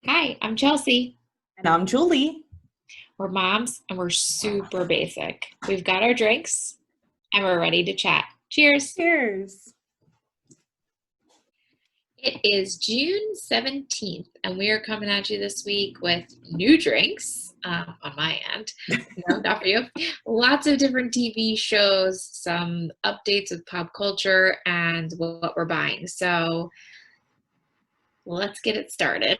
Hi, I'm Chelsea. And I'm Julie. We're moms and we're super basic. We've got our drinks and we're ready to chat. Cheers. Cheers. It is June 17th and we are coming at you this week with new drinks on my end. No, not for you. Lots of different TV shows, some updates with pop culture and what we're buying. So let's get it started.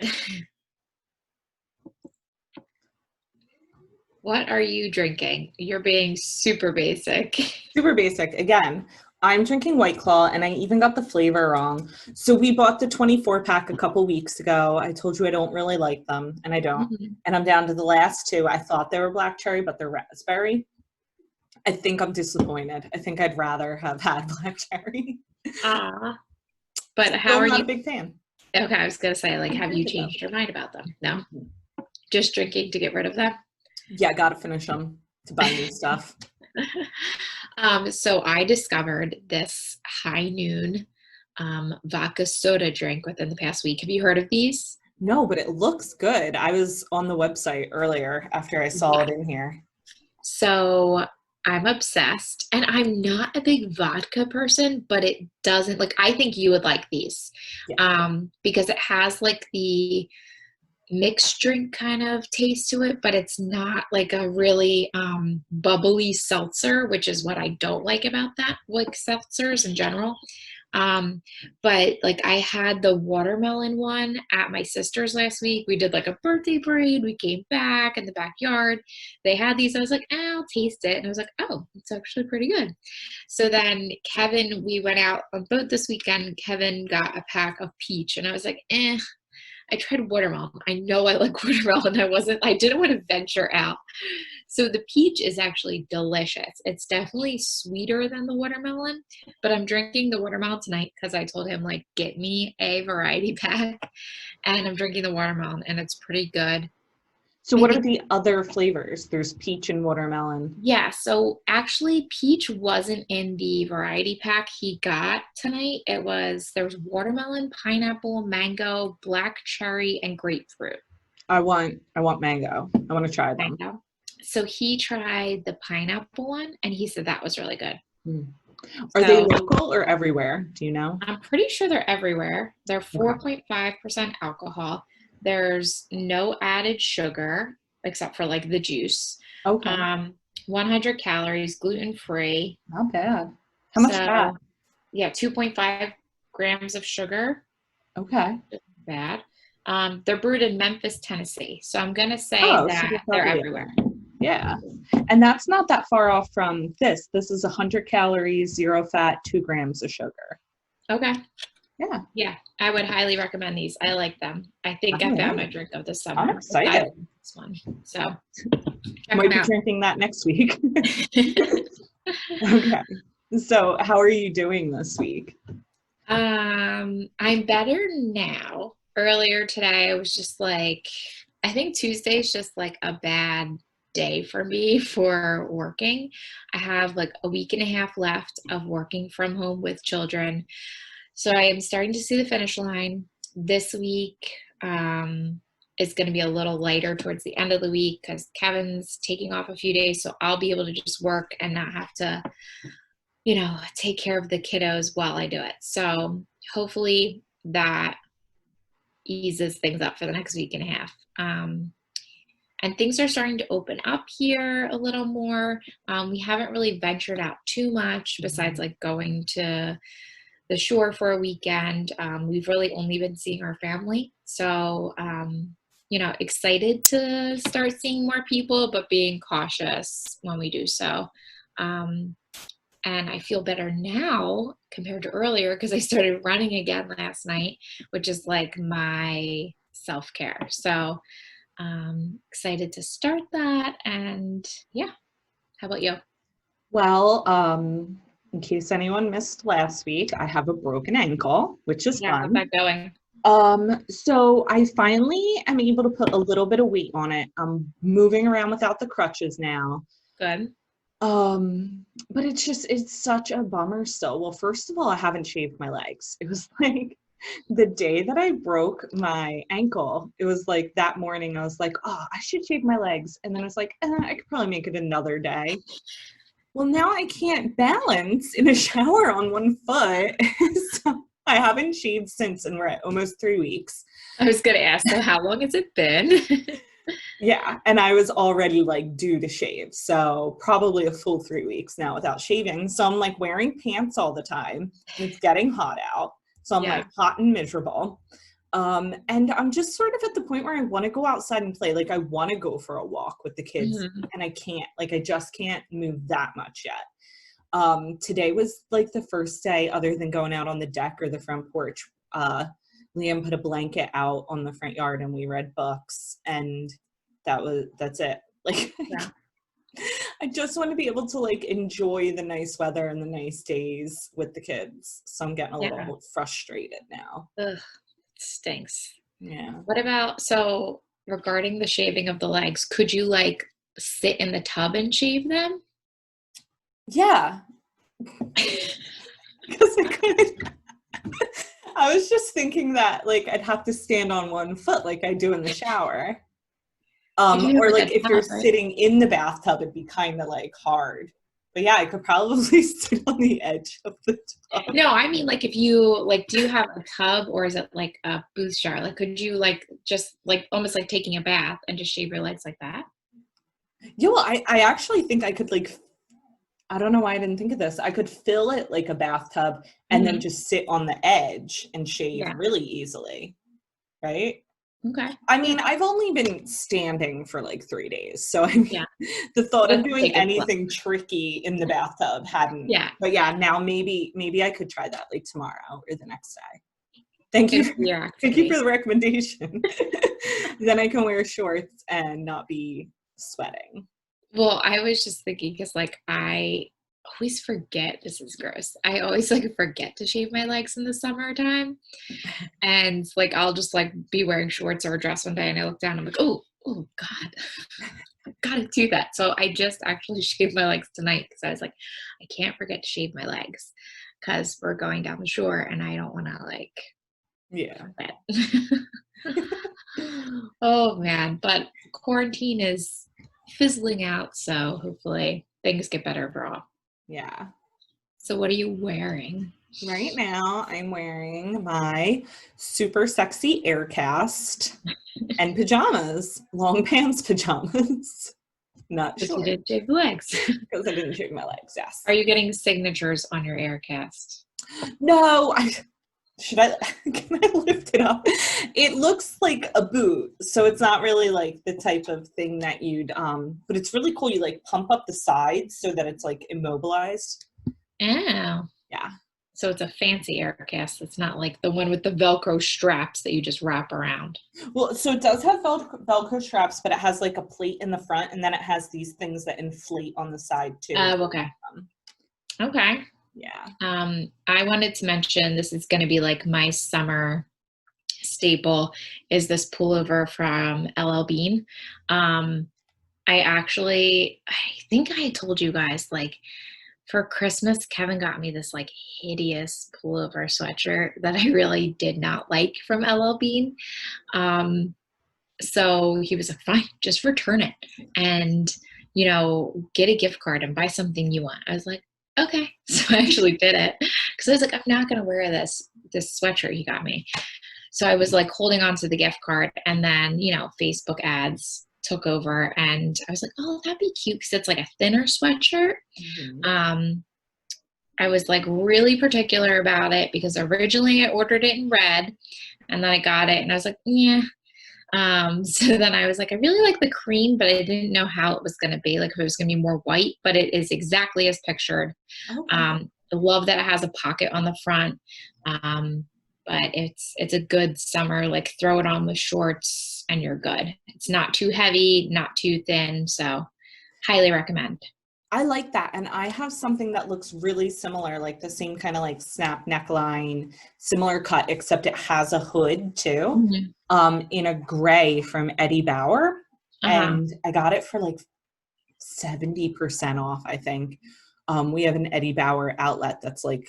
What are you drinking? You're being super basic. Super basic. Again, I'm drinking White Claw and I even got the flavor wrong. So we bought the 24 pack a couple weeks ago. I told you I don't really like them and I don't. Mhm. And I'm down to the last two. I thought they were black cherry, but they're raspberry. I think I'm disappointed. I think I'd rather have had black cherry. Ah, but how Still are not you? a big fan. Okay, I was gonna say, like, I'm have you drinking them. changed your mind about them? No, just drinking to get rid of them. Yeah, gotta finish them to buy new stuff. So I discovered this high noon vodka soda drink within the past week. Have you heard of these? No, but it looks good. I was on the website earlier after I saw Yeah. it in here. So I'm obsessed, and I'm not a big vodka person, but it doesn't like I think you would like these Yeah. because it has like the mixed drink kind of taste to it, but it's not like a really bubbly seltzer, which is what I don't like about that, like seltzers in general. But like I had the watermelon one at my sister's last week. We did like a birthday parade. We came back in the backyard. They had these. I was like, I'll taste it. And I was like, oh, it's actually pretty good. So then Kevin, we went out on boat this weekend. Kevin got a pack of peach, and I was like, I tried watermelon. I know I like watermelon. I didn't want to venture out. So the peach is actually delicious. It's definitely sweeter than the watermelon, but I'm drinking the watermelon tonight because I told him, like, get me a variety pack. And I'm drinking the watermelon and it's pretty good. So I what are think, the other flavors? There's peach and watermelon. yeah, so actually peach wasn't in the variety pack he got tonight. There was watermelon, pineapple, mango, black cherry, and grapefruit. I want mango. I want to try them. Mango. So he tried the pineapple one and he said that was really good. Hmm. Are they So local or everywhere? Do you know? I'm pretty sure they're everywhere. They're Okay. 4.5% alcohol. There's no added sugar except for like the juice. Okay. Um, 100 calories, gluten free. Not bad. How much fat? So yeah, 2.5 grams of sugar. Okay. Bad. They're brewed in Memphis, Tennessee. So I'm gonna say Oh, so they're that they're probably everywhere. yeah. And that's not that far off from this. This is 100 calories, 0 fat, 2 grams of sugar. Okay. Yeah. Yeah, I would highly recommend these. I like them. I think All I found right. my drink of the I'm summer, aside excited. from this one. So check Might them be out. drinking that next week. Okay. So how are you doing this week? I'm better now. Earlier today, I was just like, I think Tuesday is just like a bad day for me for working. I have like a week and a half left of working from home with children. So I am starting to see the finish line. This week is going to be a little lighter towards the end of the week because Kevin's taking off a few days. So I'll be able to just work and not have to, take care of the kiddos while I do it. So hopefully that eases things up for the next week and a half. And things are starting to open up here a little more. We haven't really ventured out too much besides like going to the shore for a weekend. We've really only been seeing our family. So, excited to start seeing more people, but being cautious when we do so. And I feel better now compared to earlier because I started running again last night, which is like my self-care. So, excited to start that. And yeah, how about you? Well, in case anyone missed last week, I have a broken ankle, which is Yeah, how's fun. that going? So I finally am able to put a little bit of weight on it. I'm moving around without the crutches now. Good. But it's such a bummer still. Well, first of all, I haven't shaved my legs. It was like The day that I broke my ankle, it was like that morning I was like, oh, I should shave my legs. And then I was like, I could probably make it another day. Well, now I can't balance in a shower on one foot. So I haven't shaved since, and we're at almost 3 weeks. I was going to ask, so how long has it been? Yeah, and I was already like due to shave. So probably a full 3 weeks now without shaving. So I'm like wearing pants all the time. And it's getting hot out. So I'm like hot and miserable. And I'm just sort of at the point where I want to go outside and play. Like I want to go for a walk with the kids and I can't, like, I just can't move that much yet. Today was like the first day other than going out on the deck or the front porch. Liam put a blanket out on the front yard and we read books, and that's it. Like, I just want to be able to like enjoy the nice weather and the nice days with the kids. So I'm getting a little frustrated now. Ugh, it stinks. Yeah. What about, so regarding the shaving of the legs, could you like sit in the tub and shave them? Yeah. Because I could. I was just thinking that like I'd have to stand on one foot like I do in the shower. Or like if you're sitting in the bathtub, it'd be kind of like hard. But yeah, I could probably sit on the edge of the tub. No, I mean like if you like, do you have a tub or is it like a booth shower? Like could you like just like almost like taking a bath and just shave your legs like that? Yeah, well, I actually think I could like, I don't know why I didn't think of this. I could fill it like a bathtub and then just sit on the edge and shave really easily. Right? Okay. I mean, I've only been standing for like 3 days. So I mean, the thought of doing anything tricky in the bathtub hadn't. Yeah. But yeah, now maybe I could try that like tomorrow or the next day. Thank you. Thank you for the recommendation. Then I can wear shorts and not be sweating. Well, I was just thinking because like I always forget, this is gross. I always like forget to shave my legs in the summertime. And like I'll just like be wearing shorts or a dress one day and I look down and I'm like, oh God, I gotta do that. So I just actually shaved my legs tonight because I was like, I can't forget to shave my legs because we're going down the shore and I don't want to like oh man, but quarantine is fizzling out, so hopefully things get better overall. Yeah. So what are you wearing? Right now, I'm wearing my super sexy Aircast and pajamas, long pants pajamas. Not short. You didn't shave the legs. Because I didn't shave my legs, yes. Are you getting signatures on your Aircast? No, can I lift it up? It looks like a boot, so it's not really like the type of thing that you'd, but it's really cool. You like pump up the sides so that it's like immobilized. Oh. Yeah. So it's a fancy Aircast. It's not like the one with the Velcro straps that you just wrap around. Well, so it does have Velcro straps, but it has like a plate in the front, and then it has these things that inflate on the side too. Oh, okay. Okay. Yeah. I wanted to mention, this is going to be like my summer staple, is this pullover from LL Bean. I think I told you guys, like, for Christmas, Kevin got me this like hideous pullover sweatshirt that I really did not like from LL Bean. So he was like, fine, just return it and, you know, get a gift card and buy something you want. I was like, okay. So I actually did it because I was like, I'm not going to wear this sweatshirt he got me. So I was like holding on to the gift card, and then, you know, Facebook ads took over and I was like, oh, that'd be cute because it's like a thinner sweatshirt. I was like really particular about it because originally I ordered it in red and then I got it and I was like, yeah. So then I was like, I really like the cream, but I didn't know how it was going to be, like if it was going to be more white, but it is exactly as pictured. Okay. I love that it has a pocket on the front. But it's a good summer, like throw it on with shorts and you're good. It's not too heavy, not too thin. So highly recommend. I like that. And I have something that looks really similar, like the same kind of like snap neckline, similar cut, except it has a hood too, in a gray from Eddie Bauer. And I got it for like 70% off, I think. We have an Eddie Bauer outlet that's like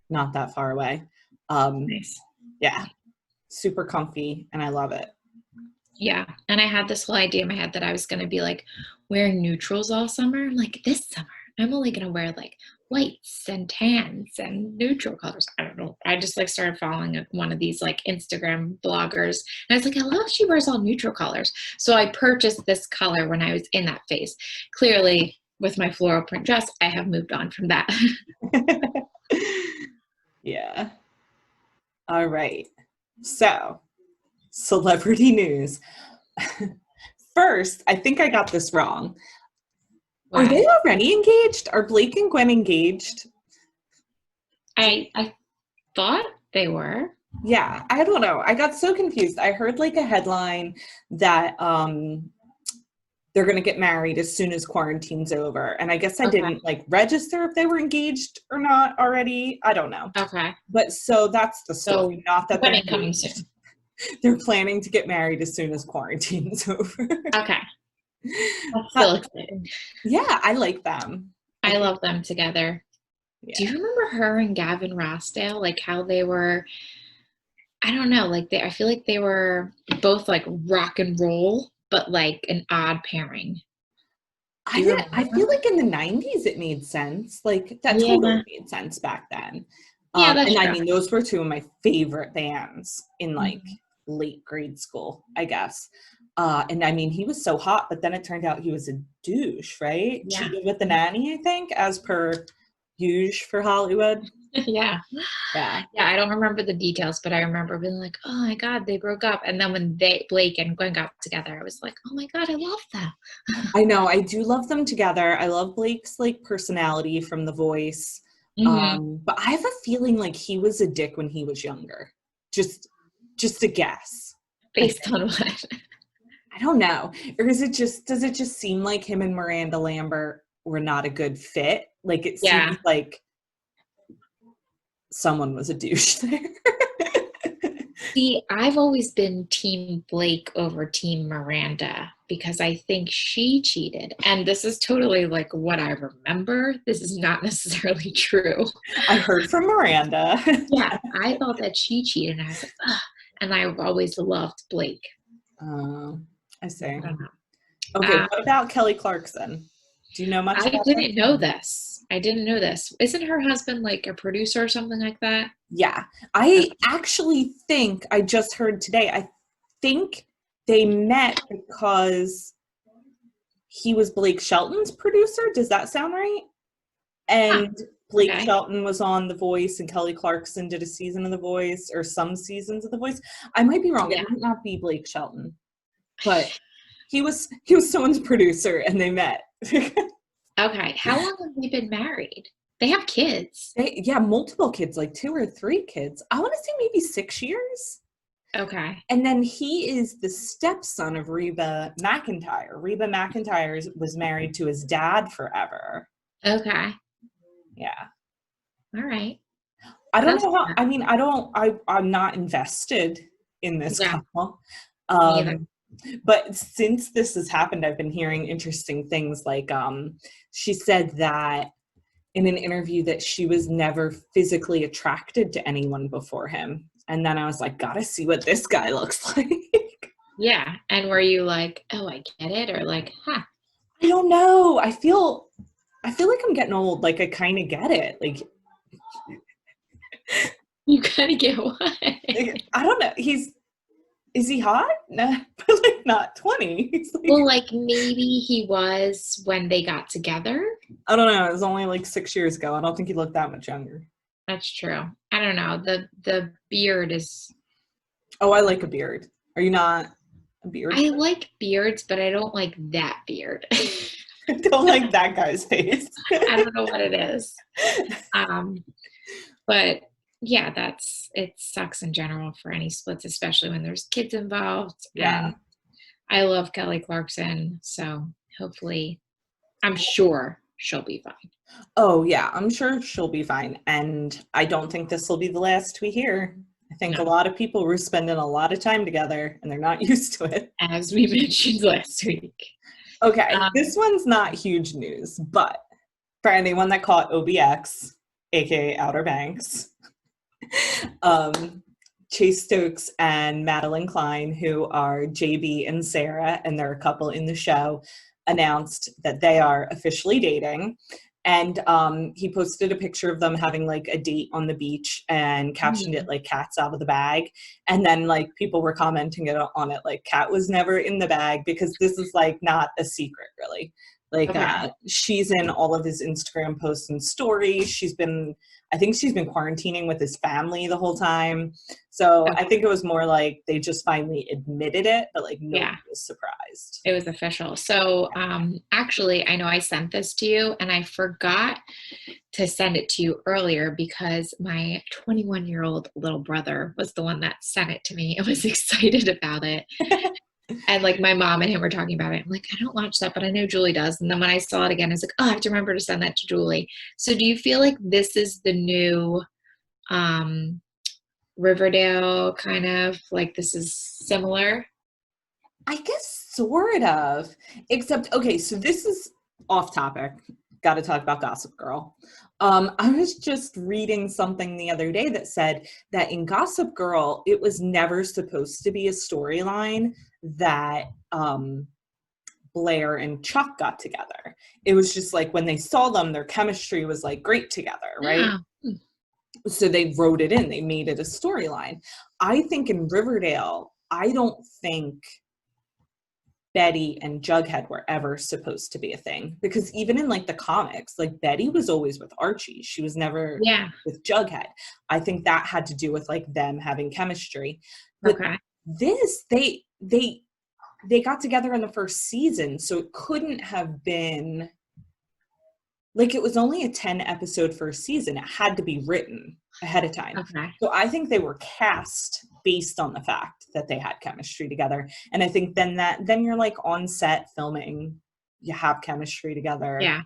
not that far away. Nice. Yeah. Super comfy, and I love it. Yeah. And I had this whole idea in my head that I was going to be like wearing neutrals all summer. I'm like, this summer, I'm only going to wear like whites and tans and neutral colors. I don't know. I just like started following one of these like Instagram bloggers. And I was like, I love she wears all neutral colors. So I purchased this color when I was in that phase. Clearly, with my floral print dress, I have moved on from that. Yeah. All right. So, celebrity news. First, I think I got this wrong. Are they already engaged? Are Blake and Gwen engaged? I thought they were. Yeah, I don't know. I got so confused. I heard like a headline that they're going to get married as soon as quarantine's over. And I guess I didn't like register if they were engaged or not already. I don't know. Okay. But so that's the story. So not that they're coming soon. They're planning to get married as soon as quarantine's over. Okay. That's still exciting. Yeah, I like them. I love them together. Yeah. Do you remember her and Gavin Rossdale? Like how they were, I don't know, like I feel like they were both like rock and roll, but like an odd pairing. I feel like in the 90s it made sense. Like that totally made sense back then. Yeah, that's and true. I mean, those were two of my favorite bands in like late grade school, I guess. And I mean, he was so hot, but then it turned out he was a douche, right? Yeah. Cheated with the nanny, I think, as per usual for Hollywood. Yeah. Yeah. Yeah, I don't remember the details, but I remember being like, oh my God, they broke up. And then when Blake and Gwen got together, I was like, oh my God, I love them. I know, I do love them together. I love Blake's like personality from The Voice. But I have a feeling like he was a dick when he was younger. Just a guess. Based on what? I don't know. Or does it just seem like him and Miranda Lambert were not a good fit? Like it seems like someone was a douche there. See, I've always been Team Blake over Team Miranda because I think she cheated. And this is totally like what I remember. This is not necessarily true. I heard from Miranda. Yeah, I thought that she cheated. And I was like, ugh. And I've always loved Blake. I see. I don't know. Okay, what about Kelly Clarkson? Do you know much about I didn't know this. Isn't her husband like a producer or something like that? Yeah. I actually think, I just heard today, I think they met because he was Blake Shelton's producer. Does that sound right? And Blake Shelton was on The Voice and Kelly Clarkson did a season of The Voice or some seasons of The Voice. I might be wrong. It might not be Blake Shelton. But he was someone's producer and they met. Okay. How long have they been married? They have kids. Multiple kids, like 2 or 3 kids. I want to say maybe 6 years. Okay. And then he is the stepson of Reba McEntire. Reba McEntire was married to his dad forever. Okay. Yeah. All right. I don't know how, I mean, I'm not invested in this couple. But since this has happened, I've been hearing interesting things like she said that in an interview that she was never physically attracted to anyone before him. And then I was like, gotta see what this guy looks like. Yeah. And were you like, oh, I get it? Or like, huh? I don't know. I feel like I'm getting old. Like I kind of get it. Like you kind of get what? Like, I don't know. Is he hot? No, but like not 20. Like, well, like maybe he was when they got together. I don't know. It was only like 6 years ago. I don't think he looked that much younger. That's true. I don't know. The beard is. Oh, I like a beard. Are you not a beard? I like beards, but I don't like that beard. I don't like that guy's face. I don't know what it is. But yeah, it sucks in general for any splits, especially when there's kids involved. Yeah. And I love Kelly Clarkson, so hopefully, I'm sure she'll be fine. Oh yeah, I'm sure she'll be fine. And I don't think this will be the last we hear. I think a lot of people were spending a lot of time together and they're not used to it. As we mentioned last week. Okay, this one's not huge news, but for anyone that caught OBX, aka Outer Banks, Chase Stokes and Madelyn Cline, who are JB and Sarah, and they're a couple in the show, announced that they are officially dating. And he posted a picture of them having like a date on the beach and captioned it like "cats out of the bag." And then like people were commenting on it like "cat was never in the bag," because this is like not a secret really. Like she's in all of his Instagram posts and stories. I think she's been quarantining with his family the whole time. So I think it was more like they just finally admitted it, but like nobody was surprised. It was official. So actually, I know I sent this to you and I forgot to send it to you earlier because my 21-year-old little brother was the one that sent it to me and was excited about it. And like my mom and him were talking about it. I'm like, I don't watch that, but I know Julie does. And then when I saw it again, I was like, oh, I have to remember to send that to Julie. So do you feel like this is the new Riverdale kind of, like this is similar? I guess sort of, except, okay, so this is off topic. Got to talk about Gossip Girl. I was just reading something the other day that said that in Gossip Girl, it was never supposed to be a storyline that Blair and Chuck got together. It was just like when they saw them, their chemistry was like great together, right? Yeah. So they wrote it in, they made it a storyline. I think in Riverdale, I don't think Betty and Jughead were ever supposed to be a thing, because even in like the comics, like Betty was always with Archie. She was never with Jughead. I think that had to do with like them having chemistry. But this, they got together in the first season, so it couldn't have been like, it was only a 10 episode first season. It had to be written ahead of time. So I think they were cast based on the fact that they had chemistry together. And I think then you're like on set filming, you have chemistry together. Yeah.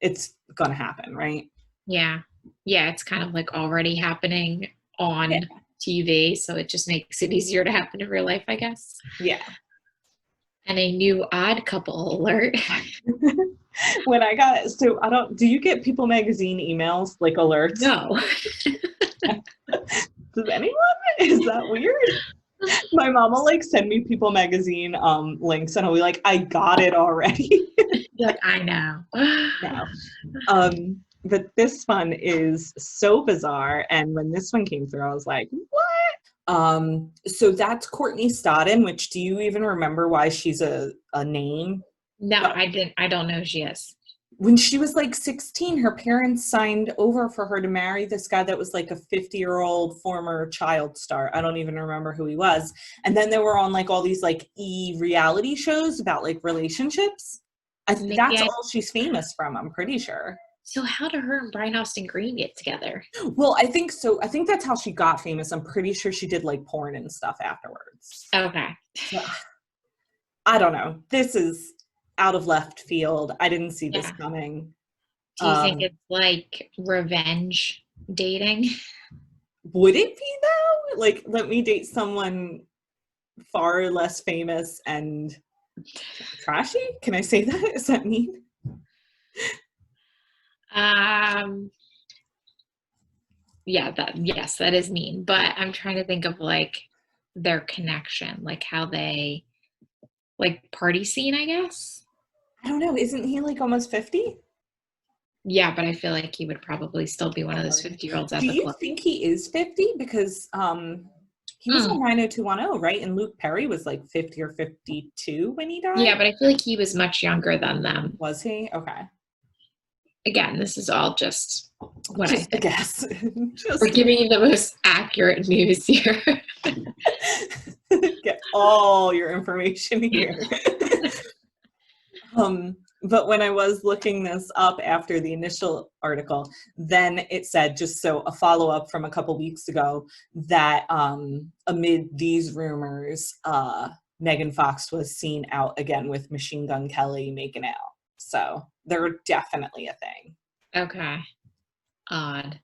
It's gonna happen, right? Yeah. Yeah, it's kind of like already happening on TV, so it just makes it easier to happen in real life, I guess. Yeah. And a new Odd Couple alert. When I got, so do you get People Magazine emails, like alerts? No. Does anyone? Is that weird? My mom will like send me People Magazine links and I'll be like, I got it already. Like, I know. No. But this one is so bizarre. And when this one came through, I was like, what? So that's Courtney Stodden, which, do you even remember why she's a name? No, I didn't. I don't know who she is. When she was like 16, her parents signed over for her to marry this guy that was like a 50-year-old former child star. I don't even remember who he was. And then they were on like all these like reality shows about like relationships. That's all she's famous from, I'm pretty sure. So how did her and Brian Austin Green get together? Well, I think so. I think that's how she got famous. I'm pretty sure she did like porn and stuff afterwards. Okay. So, I don't know. This is out of left field. I didn't see this coming. Do you think it's like revenge dating? Would it be though? Like, let me date someone far less famous and trashy? Can I say that? Is that mean? Yes, that is mean. But I'm trying to think of like their connection, like how they like party scene, I guess. I don't know. Isn't he like almost 50? Yeah, but I feel like he would probably still be one of those 50-year-olds at the club. Do you think he is 50? Because he was on 90210, right? And Luke Perry was like 50 or 52 when he died. Yeah, but I feel like he was much younger than them. Was he? Okay. Again, this is all just what I guess. We're giving you the most accurate news here. Get all your information here. But when I was looking this up after the initial article, then it said, just so a follow-up from a couple weeks ago, that amid these rumors, Megan Fox was seen out again with Machine Gun Kelly making out. So they're definitely a thing. Okay. Odd.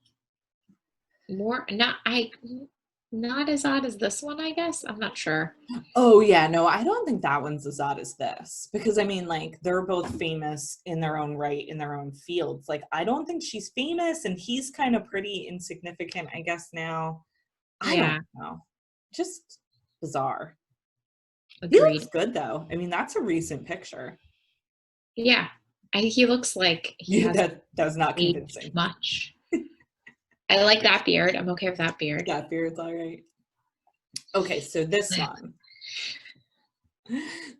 Not as odd as this one, I guess. I'm not sure. Oh, yeah. No, I don't think that one's as odd as this. Because, I mean, like, they're both famous in their own right, in their own fields. Like, I don't think she's famous, and he's kind of pretty insignificant, I guess, now. I don't know. Just bizarre. He Agreed. looks good though. I mean, that's a recent picture. Yeah. He looks like he has that was not aged convincing. much. I like that beard. I'm okay with that beard. That beard's all right. Okay, so this one.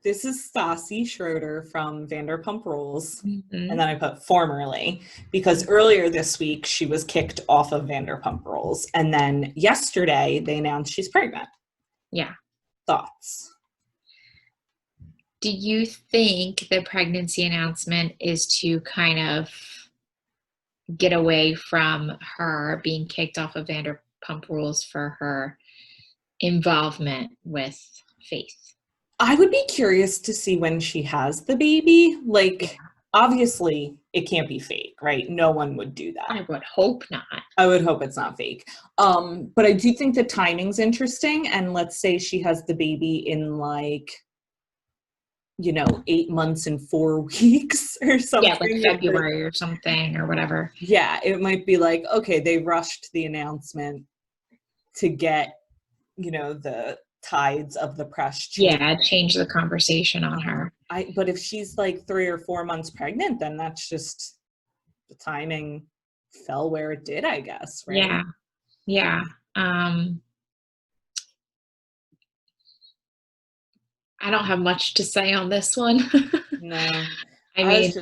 This is Stassi Schroeder from Vanderpump Rules. Mm-hmm. And then I put formerly because earlier this week she was kicked off of Vanderpump Rules. And then yesterday they announced she's pregnant. Yeah. Thoughts? Do you think the pregnancy announcement is to kind of get away from her being kicked off of Vanderpump Rules for her involvement with Faith? I would be curious to see when she has the baby. Like, obviously, it can't be fake, right? No one would do that. I would hope not. I would hope it's not fake. But I do think the timing's interesting. And let's say she has the baby in 8 months and 4 weeks or something. Yeah, like February or something or whatever. Yeah, it might be like, okay, they rushed the announcement to get, the tides of the press changed. Yeah, change the conversation on her. But if she's 3 or 4 months pregnant, then that's just the timing fell where it did, I guess, right? Yeah. I don't have much to say on this one. No. I mean,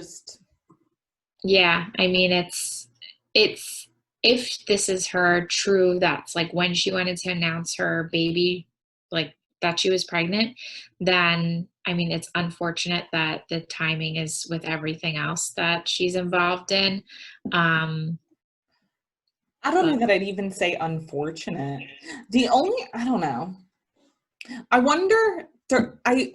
it's if this is her true, that's when she wanted to announce her baby, that she was pregnant, then it's unfortunate that the timing is with everything else that she's involved in. I don't know that I'd even say unfortunate. I don't know. I wonder, I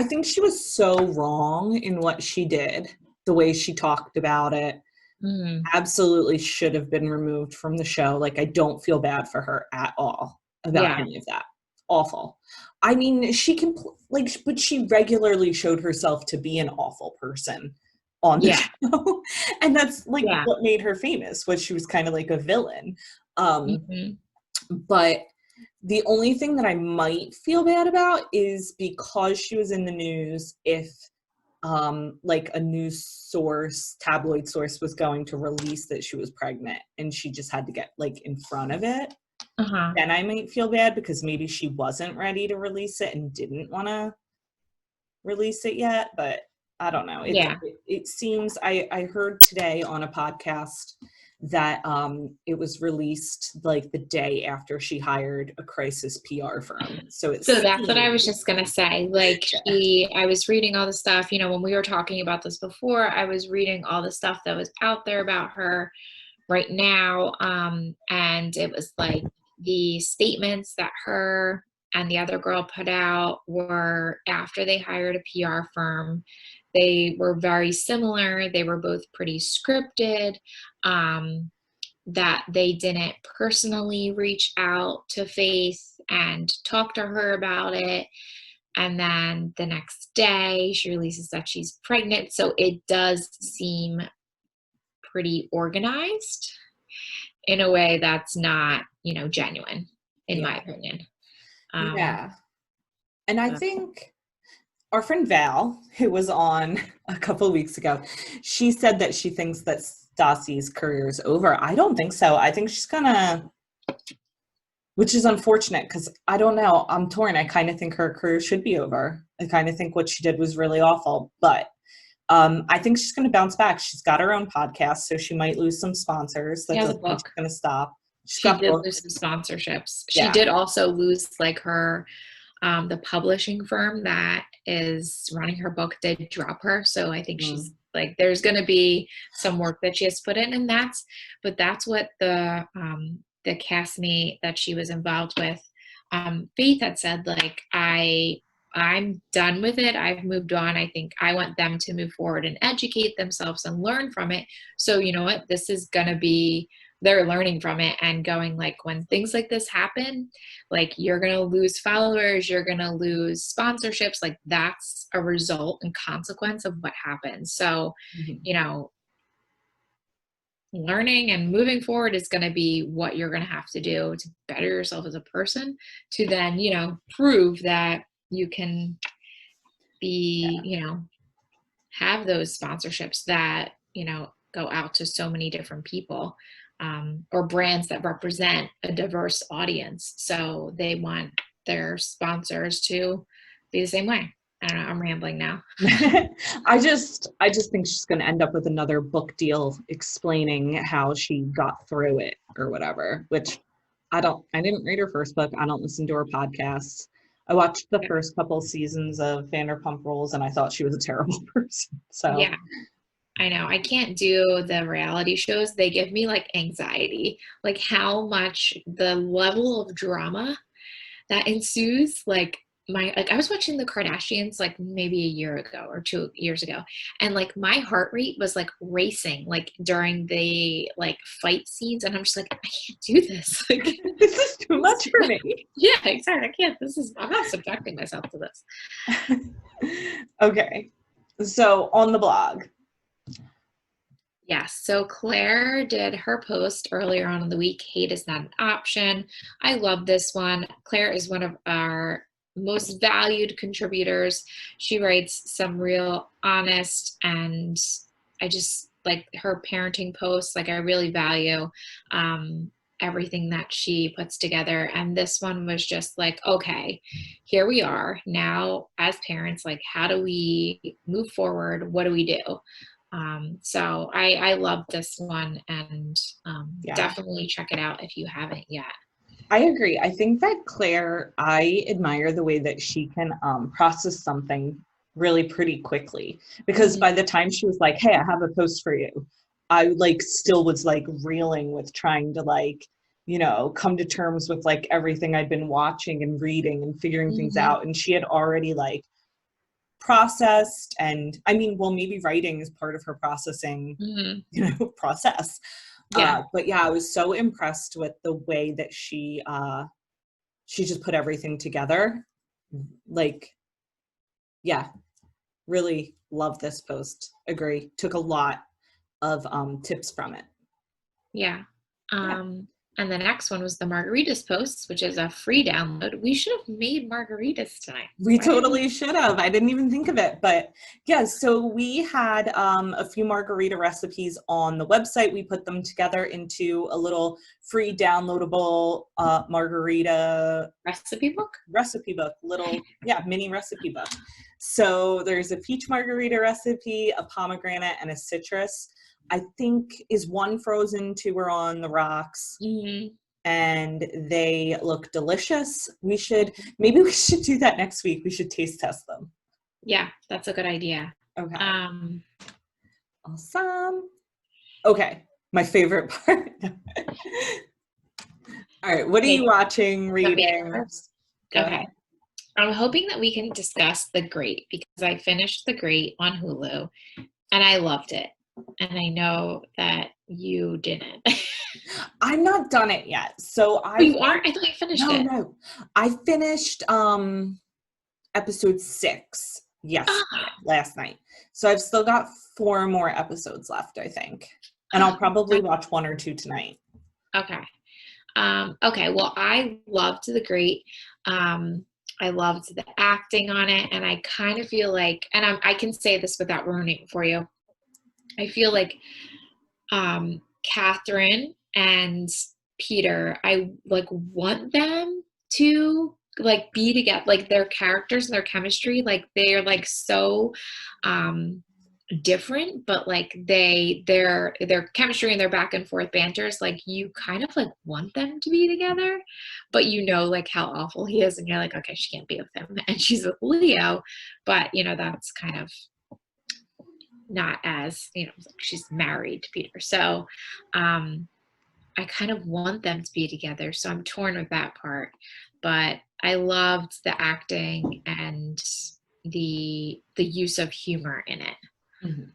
think she was so wrong in what she did, the way she talked about it. Mm-hmm. Absolutely should have been removed from the show. I don't feel bad for her at all about any of that. Awful. She can, but she regularly showed herself to be an awful person on the show. And that's what made her famous, was she was kind of like a villain. But the only thing that I might feel bad about is because she was in the news, if a news source, tabloid source, was going to release that she was pregnant and she just had to get in front of it, then I might feel bad because maybe she wasn't ready to release it and didn't want to release it yet. But I don't know. It seems, I heard today on a podcast that it was released the day after she hired a crisis PR firm. So that's what I was just gonna say. I was reading all the stuff, when we were talking about this before, I was reading all the stuff that was out there about her right now. And it was the statements that her and the other girl put out were after they hired a PR firm. They were very similar. They were both pretty scripted. That they didn't personally reach out to Faith and talk to her about it. And then the next day she releases that she's pregnant. So it does seem pretty organized in a way that's not, genuine, in my opinion. And I think our friend Val, who was on a couple of weeks ago, she said that she thinks that Stassi's career is over. I don't think so. I think she's gonna, which is unfortunate because I don't know. I'm torn. I kind of think her career should be over. I kind of think what she did was really awful, but I think she's going to bounce back. She's got her own podcast, so she might lose some sponsors. That doesn't mean she's going to stop. She did lose some sponsorships. She did also lose her the publishing firm that is running her book did drop her. So I think she's there's going to be some work that she has to put in, and that's what the castmate that she was involved with, Faith, had said, I'm done with it. I've moved on. I think I want them to move forward and educate themselves and learn from it. So you know what? This is going to be, they're learning from it and going, when things like this happen, you're going to lose followers, you're going to lose sponsorships. That's a result and consequence of what happens. So, learning and moving forward is going to be what you're going to have to do to better yourself as a person, to then, prove that you can be, have those sponsorships that, go out to so many different people, or brands that represent a diverse audience. So they want their sponsors to be the same way. I don't know. I'm rambling now. I just think she's going to end up with another book deal explaining how she got through it or whatever, which I didn't read her first book. I don't listen to her podcasts. I watched the first couple seasons of Vanderpump Rules and I thought she was a terrible person. So yeah, I know. I can't do the reality shows. They give me like anxiety, like how much the level of drama that ensues. Like I was watching the Kardashians like maybe a year ago or 2 years ago, and like my heart rate was like racing like during the like fight scenes, and I'm just like, I can't do this. Like, this is too much for me. Yeah, exactly. I can't. I'm not subjecting myself to this. Okay. So on the blog. Yes. So Claire did her post earlier on in the week. Hate is not an option. I love this one. Claire is one of our most valued contributors. She writes some real honest, and I just like her parenting posts. Like I really value everything that she puts together. And this one was just like, okay, here we are now as parents. Like, how do we move forward? What do we do? So I love this one, and definitely check it out if you haven't yet. I agree. I think that Claire, I admire the way that she can process something really pretty quickly, because by the time she was like, hey, I have a post for you, I like still was like reeling with trying to like, come to terms with like everything I'd been watching and reading and figuring things out. And she had already like processed, and I mean, well, maybe writing is part of her processing, process. Yeah. But yeah, I was so impressed with the way that she just put everything together. Like, yeah, really love this post. Agree. Took a lot of tips from it. Yeah. And the next one was the margaritas posts, which is a free download. We should have made margaritas tonight. We totally should have. I didn't even think of it. But yeah, so we had a few margarita recipes on the website. We put them together into a little free downloadable margarita recipe book, little, mini recipe book. So there's a peach margarita recipe, a pomegranate, and a citrus. I think is one frozen, two are on the rocks, and they look delicious. Maybe we should do that next week. We should taste test them. Yeah, that's a good idea. Okay. Awesome. Okay, my favorite part. All right, what are you watching, reading? Okay. I'm hoping that we can discuss The Great, because I finished The Great on Hulu and I loved it. And I know that you didn't. I'm not done it yet. So you aren't? I thought you finished it. No. I finished episode 6 last night. So I've still got 4 more episodes left, I think. And I'll probably watch 1 or 2 tonight. Okay. Okay. Well, I loved The Great. I loved the acting on it. And I kind of feel like, and I can say this without ruining it for you, I feel like Catherine and Peter, I like want them to like be together, like their characters and their chemistry, like they are like so different, but like their chemistry and their back and forth banters, like you kind of like want them to be together, but like how awful he is, and you're like, okay, she can't be with him, and she's with Leo, but that's kind of not as, she's married to Peter. So I kind of want them to be together. So I'm torn with that part. But I loved the acting and the use of humor in it. Mm-hmm.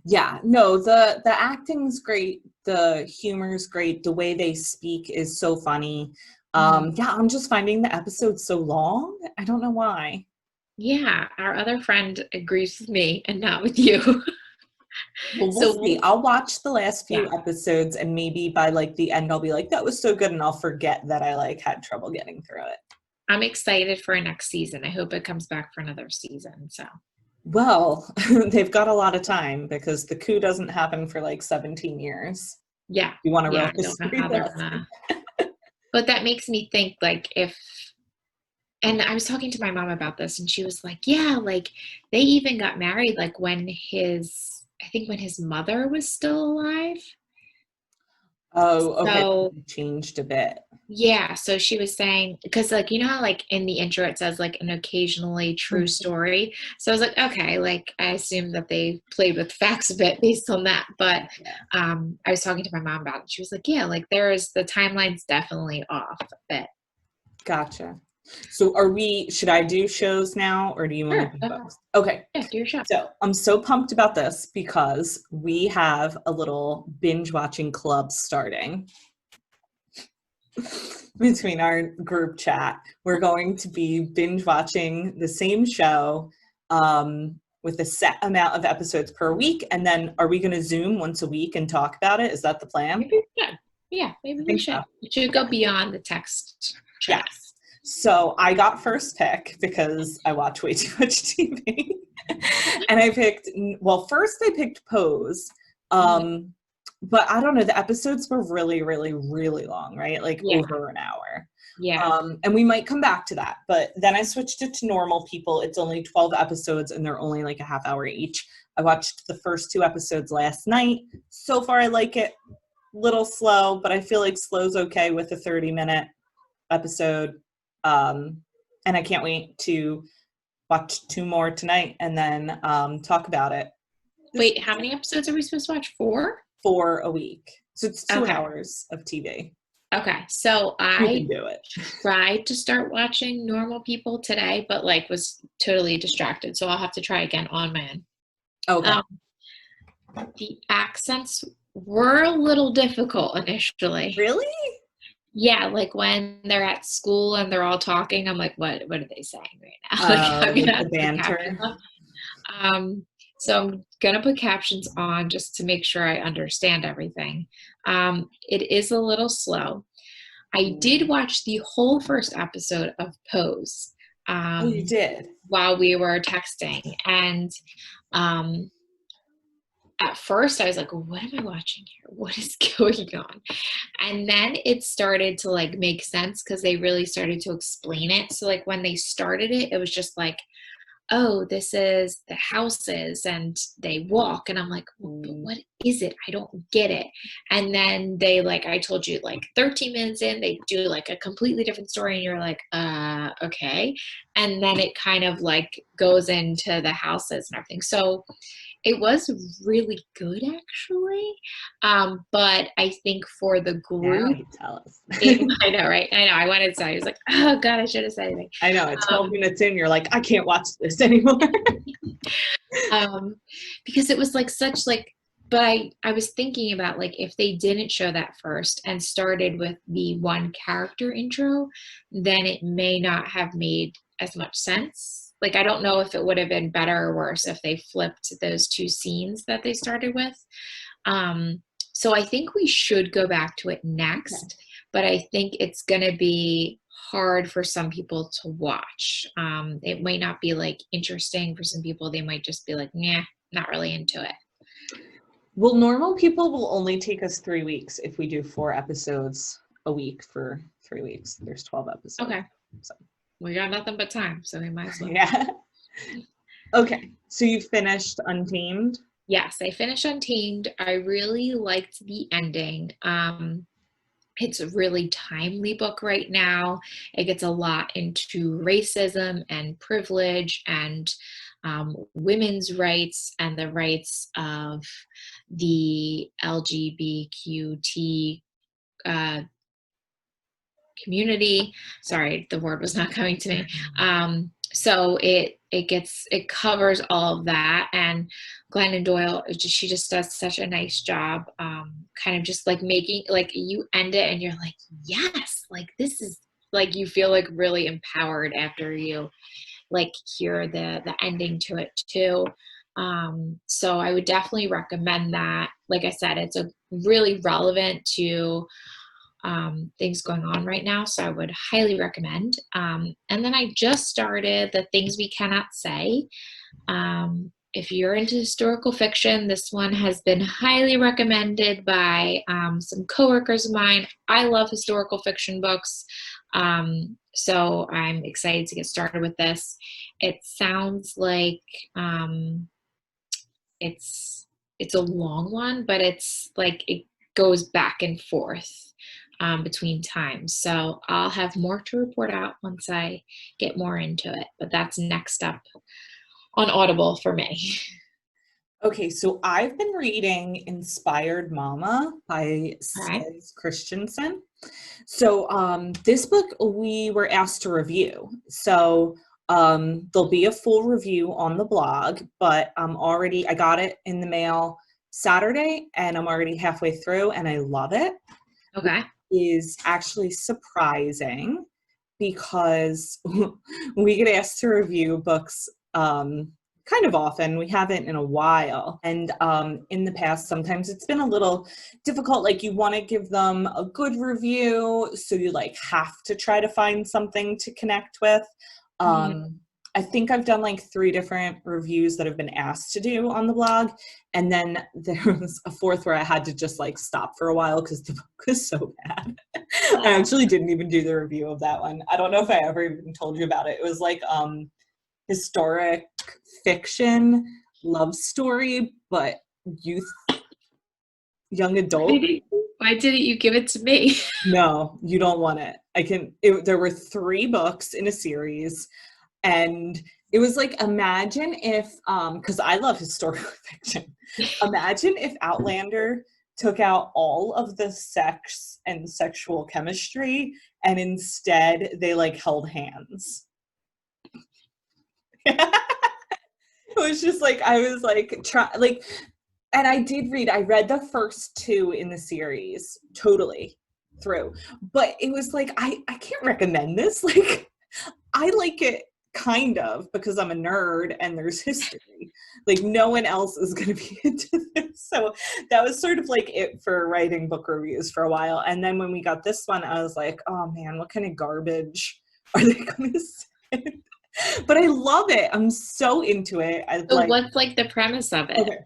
Yeah, no, the acting's great. The humor's great. The way they speak is so funny. Yeah, I'm just finding the episodes so long. I don't know why. Yeah, our other friend agrees with me and not with you. Well, we'll So see. I'll watch the last yeah, few episodes, and maybe by like the end, I'll be like, that was so good, and I'll forget that I like had trouble getting through it. I'm excited for next season. I hope it comes back for another season. So Well, they've got a lot of time because the coup doesn't happen for like 17 years. yeah, You want a yeah, real I don't know history how they're lesson? gonna. But that makes me think like if, and I was talking to my mom about this, and she was like, yeah, like they even got married like when his, I think when his mother was still alive. Oh, okay. So It changed a bit. yeah, so she was saying, because like you know how like in the intro it says like an occasionally true Mhm. story. So I was like, okay, like I assume that they played with facts a bit based on that. But Yeah. I was talking to my mom about it. She was like, yeah, like there's the timeline's definitely off a bit. Gotcha. So should I do shows now or do you want to Sure, do go ahead. books? Okay. Yeah, do your show. So I'm so pumped about this because we have a little binge watching club starting between our group chat. We're going to be binge watching the same show with a set amount of episodes per week. And then are we going to Zoom once a week and talk about it? Is that the plan? Maybe we should. Yeah, I maybe we think so. should. We should go beyond the text chat. Yes. So I got first pick because I watch way too much TV. And I picked, well, first I picked Pose. But I don't know, the episodes were really, really, really long, right? Like Yeah, over an hour. yeah. And we might come back to that. But then I switched it to Normal People. It's only 12 episodes and they're only like a half hour each. I watched the first 2 episodes last night. So far I like it. Little slow, but I feel like slow's okay with a 30-minute episode. And I can't wait to watch 2 more tonight and then talk about it. Wait, how many episodes are we supposed to watch? 4? For a week. So it's 2 Okay. hours of TV. Okay. So You I can do it. tried to start watching Normal People today, but like was totally distracted. So I'll have to try again on my end. Okay. The accents were a little difficult initially. Really? Yeah, like when they're at school and they're all talking, I'm like, what are they saying right now? Like I'm gonna Like the have to put captions banter. on. So I'm gonna put captions on just to make sure I understand everything. It is a little slow. I did watch the whole first episode of Pose Oh, you did? while we were texting, and um, at first I was like, what am I watching here? What is going on? And then it started to like make sense because they really started to explain it. So like when they started it, it was just like, oh, this is the houses and they walk. And I'm like, well, but what is it? I don't get it. And then they, like I told you, like 13 minutes in, they do like a completely different story and you're like, okay. And then it kind of like goes into the houses and everything. So it was really good actually. But I think for the Now group, you tell us. I know, right? I know. I wanted to say, I was like, oh God, I should have said anything. I know, at 12 minutes in, you're like, I can't watch this anymore. Because it was like such like, but I was thinking about like if they didn't show that first and started with the one character intro, then it may not have made as much sense. Like I don't know if it would have been better or worse if they flipped those 2 scenes that they started with. So I think we should go back to it next, but I think it's gonna be hard for some people to watch. It might not be like interesting for some people. They might just be like, nah, not really into it. Well, Normal People will only take us 3 weeks if we do 4 episodes a week for 3 weeks. There's 12 episodes. Okay. So. We got nothing but time, so we might as well. Yeah. Okay. So you finished Untamed? Yes, I finished Untamed. I really liked the ending. It's a really timely book right now. It gets a lot into racism and privilege and women's rights and the rights of the LGBTQT community. Sorry, the word was not coming to me. So it covers all of that, and Glennon Doyle, she just does such a nice job, kind of just like making, like you end it and you're like, yes, like this is like, you feel like really empowered after you like hear the ending to it too. So I would definitely recommend that. Like I said, it's a really relevant to things going on right now, so I would highly recommend. And then I just started The Things We Cannot Say. If you're into historical fiction, this one has been highly recommended by some coworkers of mine. I love historical fiction books, so I'm excited to get started with this. It sounds like it's a long one, but it's like it goes back and forth between times. So I'll have more to report out once I get more into it. But that's next up on Audible for me. Okay, so I've been reading Inspired Mama by All right. Sez Kristiansen. So this book we were asked to review. So there'll be a full review on the blog, but I got it in the mail Saturday and I'm already halfway through and I love it. Okay. It is actually surprising because we get asked to review books kind of often. We haven't in a while. And in the past, sometimes it's been a little difficult. Like you want to give them a good review. So you like have to try to find something to connect with. I think I've done like 3 different reviews that have been asked to do on the blog. And then there was a 4th where I had to just like stop for a while because the book was so bad. I actually didn't even do the review of that one. I don't know if I ever even told you about it. It was like historic fiction love story, but young adult. Why didn't you give it to me? No, you don't want it. There were 3 books in a series, and it was like, imagine if, because I love historical fiction, imagine if Outlander took out all of the sex and sexual chemistry, and instead they like held hands. It was just like, I was like, and I read the first 2 in the series totally through, but it was like, I can't recommend this. Like, I like it kind of because I'm a nerd and there's history. Like, no one else is going to be into this. So that was sort of like it for writing book reviews for a while. And then when we got this one, I was like, oh man, what kind of garbage are they going to send? But I love it. I'm so into it. What's like the premise of it? Okay.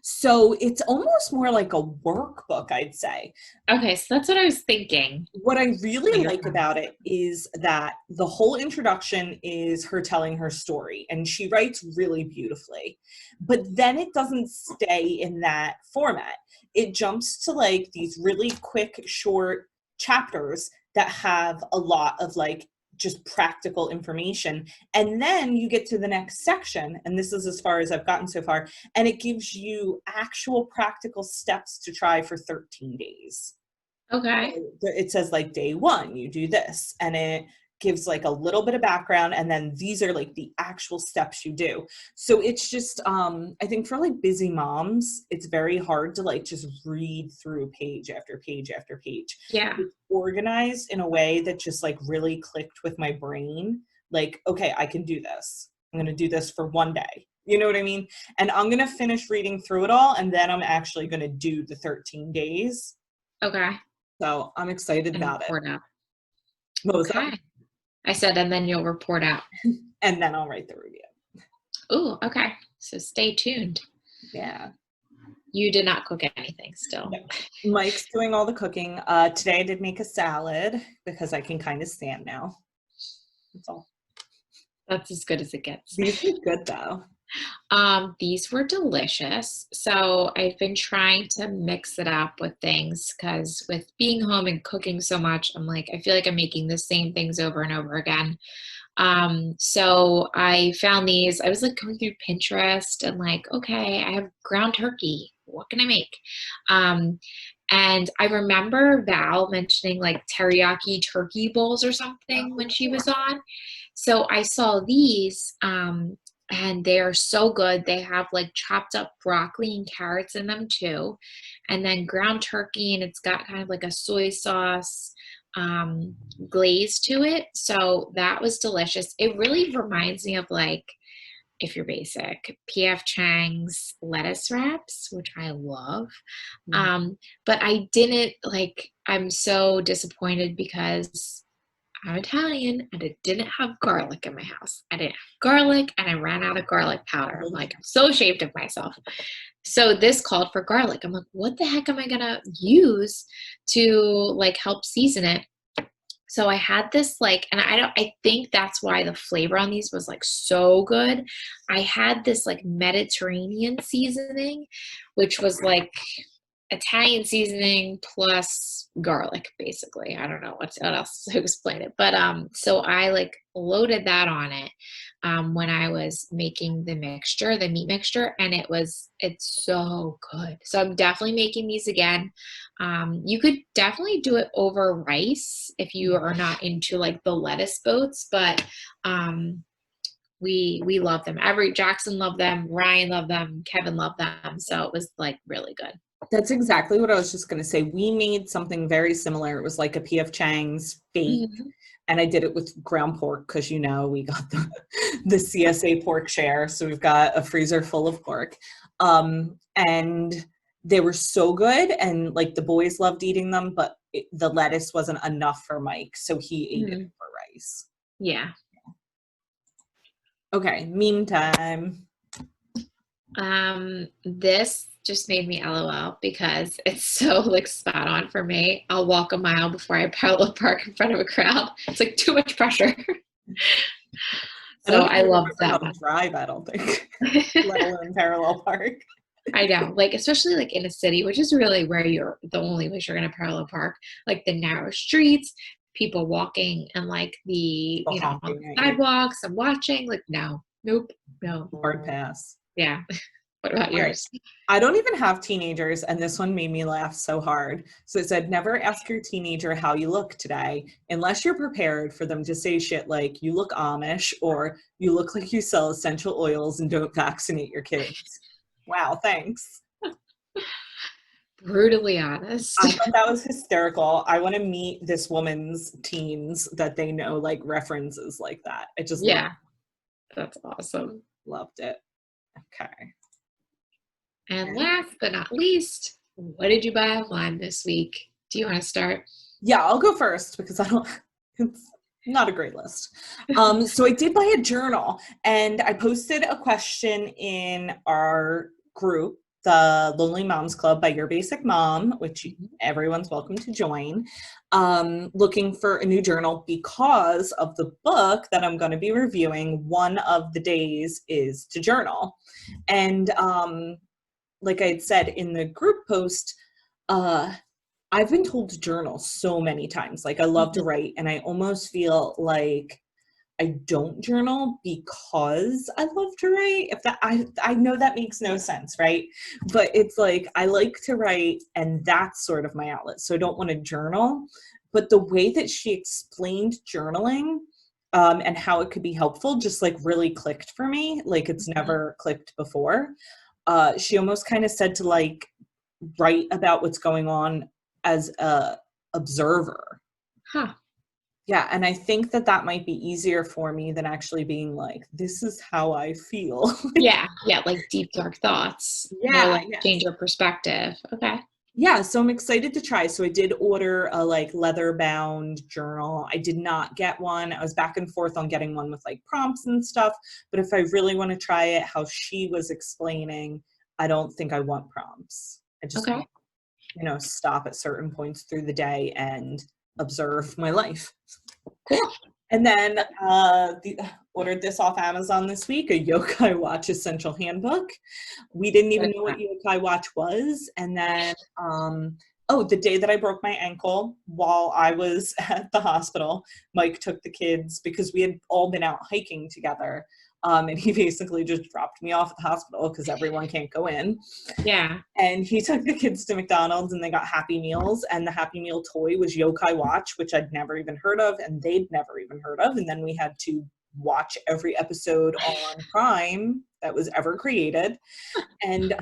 So it's almost more like a workbook, I'd say. Okay, so that's what I was thinking. What I really like about it is that the whole introduction is her telling her story, and she writes really beautifully. But then it doesn't stay in that format. It jumps to like these really quick, short chapters that have a lot of like just practical information. And then you get to the next section, and this is as far as I've gotten so far, and it gives you actual practical steps to try for 13 days. Okay. It says like day 1, you do this, and it gives like a little bit of background, and then these are like the actual steps you do. So it's just, I think for like busy moms, it's very hard to like just read through page after page after page. Yeah. It's organized in a way that just like really clicked with my brain. Like, okay, I can do this. I'm going to do this for 1 day. You know what I mean? And I'm going to finish reading through it all, and then I'm actually going to do the 13 days. Okay. So I'm excited about it. Out. What was that? I said, and then you'll report out. And then I'll write the review. Oh, okay. So stay tuned. Yeah. You did not cook anything still. No. Mike's doing all the cooking. Today I did make a salad because I can kind of stand now. That's all. That's as good as it gets. These are good though. These were delicious. So I've been trying to mix it up with things because with being home and cooking so much, I'm like, I feel like I'm making the same things over and over again. So I found these. I was like going through Pinterest and like, okay, I have ground turkey. What can I make? And I remember Val mentioning like teriyaki turkey bowls or something when she was on. So I saw these, and they are so good. They have like chopped up broccoli and carrots in them too. And then ground turkey, and it's got kind of like a soy sauce glaze to it. So that was delicious. It really reminds me of like if you're basic. P.F. Chang's lettuce wraps, which I love. Mhm. But I didn't like, I'm so disappointed because I'm Italian and I didn't have garlic in my house. I didn't have garlic and I ran out of garlic powder. I'm like, I'm so ashamed of myself. So this called for garlic. I'm like, what the heck am I gonna use to like help season it? So I had this like, and I think that's why the flavor on these was like so good. I had this like Mediterranean seasoning, which was like Italian seasoning plus garlic, basically. I don't know what else to explain it. But so I like loaded that on it when I was making the mixture, the meat mixture, and it's so good. So I'm definitely making these again. You could definitely do it over rice if you are not into like the lettuce boats, but we love them. Jackson loved them, Ryan loved them, Kevin loved them. So it was like really good. That's exactly what I was just going to say. We made something very similar. It was like a P.F. Chang's bake, Mhm. and I did it with ground pork because, you know, we got the CSA pork share, so we've got a freezer full of pork. And they were so good, and like the boys loved eating them, but the lettuce wasn't enough for Mike, so he ate it Mhm. for rice. Yeah. Okay, meme time. This just made me LOL because it's so like spot on for me. I'll walk a mile before I parallel park in front of a crowd. It's like too much pressure. I So don't I even loved remember how that to one. drive, I don't think, let alone parallel park. I know, like especially like in a city, which is really where you're the only place you're gonna parallel park, like the narrow streets, people walking and like the, People on honking the at you. sidewalks and watching, like no, nope, no. Hard pass. Yeah. What about All right. yours? I don't even have teenagers, and this one made me laugh so hard. So it said, never ask your teenager how you look today, unless you're prepared for them to say shit like, you look Amish, or you look like you sell essential oils and don't vaccinate your kids. Wow, thanks. Brutally honest. I thought that was hysterical. I want to meet this woman's teens that they know like references like that. I just Yeah, that's awesome. loved it. Okay. And last but not least, what did you buy online this week? Do you want to start? Yeah, I'll go first because it's not a great list. So I did buy a journal, and I posted a question in our group, the Lonely Moms Club by Your Basic Mom, which everyone's welcome to join, looking for a new journal because of the book that I'm going to be reviewing. One of the days is to journal. And like I had said in the group post, I've been told to journal so many times. Like I love to write, and I almost feel like I don't journal because I love to write. If that I know that makes no sense, right? But it's like I like to write, and that's sort of my outlet. So I don't want to journal. But the way that she explained journaling and how it could be helpful just like really clicked for me. Like it's never clicked before. She almost kind of said to like write about what's going on as a observer. Huh. Yeah, and I think that that might be easier for me than actually being like, this is how I feel. Yeah, yeah, like deep dark thoughts. More Yeah, like change yes. your perspective. Okay. Yeah, so I'm excited to try. So I did order a like leather bound journal. I did not get one. I was back and forth on getting one with like prompts and stuff. But if I really want to try it, how she was explaining, I don't think I want prompts. I just Okay. want, stop at certain points through the day and observe my life. Cool. And then ordered this off Amazon this week, a Yokai Watch Essential Handbook. We didn't even know what Yokai Watch was. And then, the day that I broke my ankle while I was at the hospital, Mike took the kids because we had all been out hiking together. And he basically just dropped me off at the hospital because everyone can't go in. Yeah. And he took the kids to McDonald's and they got Happy Meals. And the Happy Meal toy was Yokai Watch, which I'd never even heard of and they'd never even heard of. And then we had to watch every episode on Prime that was ever created. And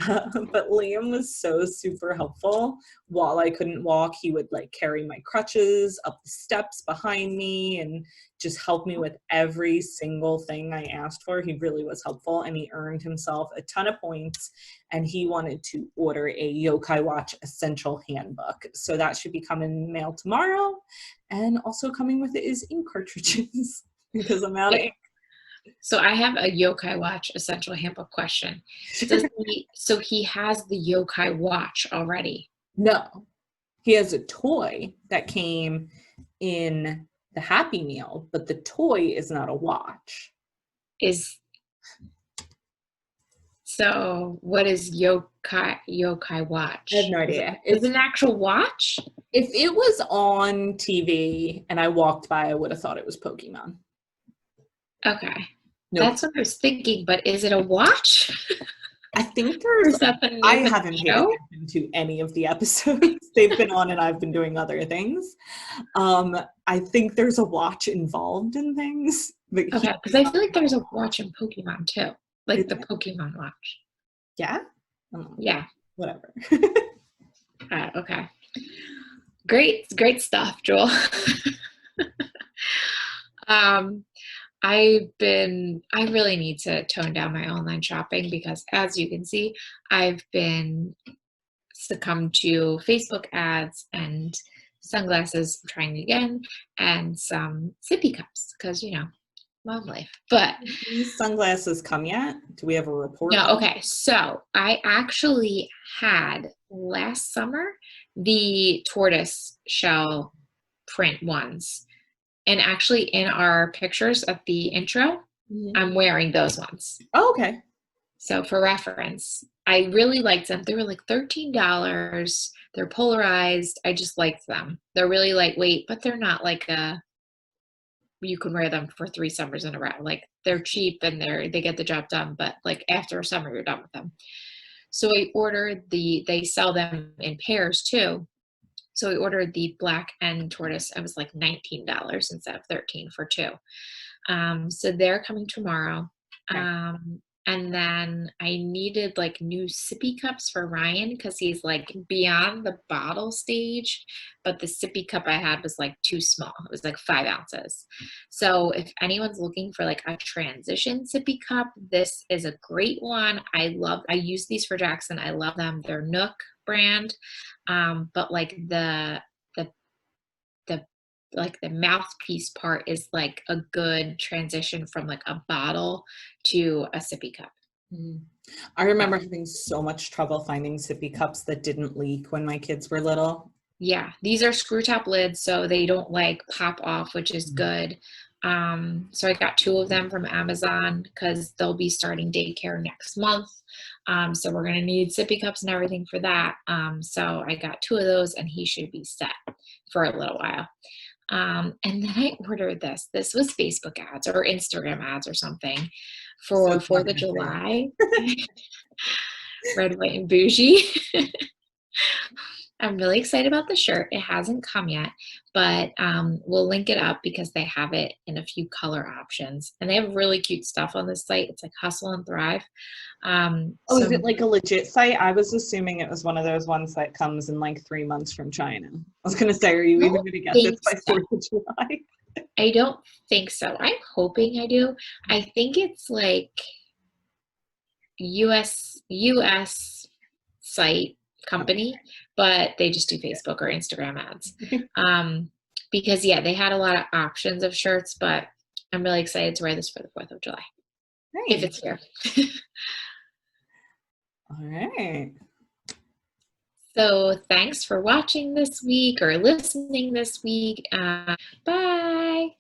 but Liam was so super helpful. While I couldn't walk, he would like carry my crutches up the steps behind me and just help me with every single thing I asked for. He really was helpful, and he earned himself a ton of points, and he wanted to order a Yokai Watch Essential Handbook. So that should be coming in the mail tomorrow. And also coming with it is ink cartridges because I'm out of ink. So I have a Yokai Watch Essential Handbook question. So he has the Yokai Watch already? No. He has a toy that came in the Happy Meal, but the toy is not a watch. So what is Yokai Watch? I have no idea. Is it an actual watch? If it was on TV and I walked by, I would have thought it was Pokemon. Okay. Nope. That's what I was thinking, but is it a watch? I think I haven't paid attention to any of the episodes. They've been on and I've been doing other things. I think there's a watch involved in things. But okay, because I feel like there's a watch in Pokemon too. Like the Pokemon watch. Yeah? Yeah. Whatever. Okay. Great stuff, Joel. I really need to tone down my online shopping because, as you can see, I've been succumbed to Facebook ads and sunglasses, trying again, and some sippy cups because, mom life. But these sunglasses come yet? Do we have a report? No, okay. So I actually had last summer the tortoise shell print ones. And actually in our pictures of the intro, I'm wearing those ones. Oh, okay. So for reference, I really liked them. They were like $13. They're polarized. I just liked them. They're really lightweight, but they're not like you can wear them for 3 summers in a row. Like they're cheap and they get the job done, but like after a summer, you're done with them. So I ordered they sell them in pairs too. So I ordered the black and tortoise. It was like $19 instead of $13 for 2. So they're coming tomorrow. Okay. And then I needed like new sippy cups for Ryan because he's like beyond the bottle stage, but the sippy cup I had was like too small. It was like 5 ounces. So if anyone's looking for like a transition sippy cup, this is a great one. I use these for Jackson. I love them. They're Nook brand. But like the mouthpiece part is like a good transition from like a bottle to a sippy cup. I remember having so much trouble finding sippy cups that didn't leak when my kids were little. Yeah, these are screw top lids, so they don't like pop off, which is good. So I got 2 of them from Amazon because they'll be starting daycare next month. So we're gonna need sippy cups and everything for that. So I got 2 of those, and he should be set for a little while. And then I ordered this. This was Facebook ads or Instagram ads or something for 4th of July. Red, white, and bougie. I'm really excited about the shirt. It hasn't come yet, but we'll link it up because they have it in a few color options. And they have really cute stuff on this site. It's like Hustle and Thrive. Is it like a legit site? I was assuming it was one of those ones that comes in like 3 months from China. I was going to say, are you even going to get this by 4th of July? I don't think so. I'm hoping I do. I think it's like US site company, but they just do Facebook or Instagram ads. Because they had a lot of options of shirts, but I'm really excited to wear this for the 4th of July. Nice. If it's here. All right. So thanks for watching this week or listening this week. Bye.